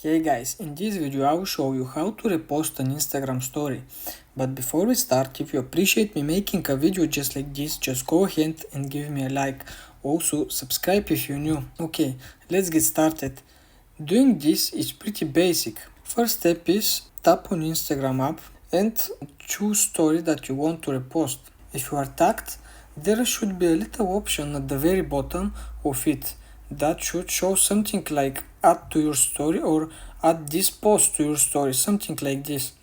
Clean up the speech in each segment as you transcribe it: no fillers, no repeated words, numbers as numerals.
Hey guys, in this video I will show you how to repost an Instagram story. But before we start, if you appreciate me making a video just like this, just go ahead and give me a like. Also, subscribe if you're new. Okay, let's get started. Doing this is pretty basic. First step is tap on Instagram app and choose story that you want to repost. If you are tagged, there should be a little option at the very bottom of it that should show something like add to your story or add this post to your story, something like this.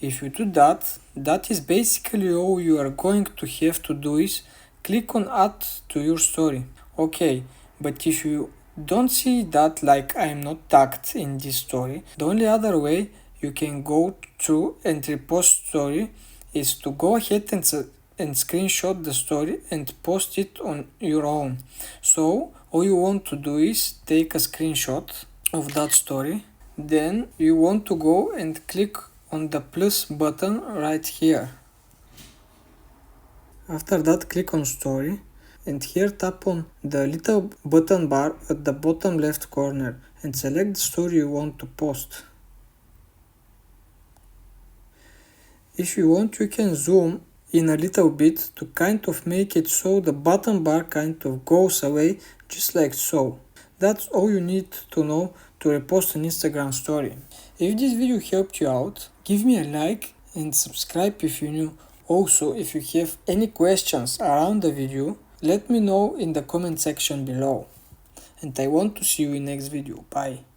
If you do that, that is basically all you are going to have to do is click on add to your story. Okay, but if you don't see that, like I am not tagged in this story, the only other way you can go through and repost story is to go ahead and screenshot the story and post it on your own. So all you want to do is take a screenshot of that story, then you want to go and click on the plus button right here. After that, click on story and here tap on the little button bar at the bottom left corner and select the story you want to post. If you want, you can zoom in a little bit to kind of make it so the button bar kind of goes away, just like so. That's all you need to know to repost an Instagram story. If this video helped you out, give me a like and subscribe if you're new. Also, if you have any questions around the video, let me know in the comment section below. And I want to see you in next video. Bye.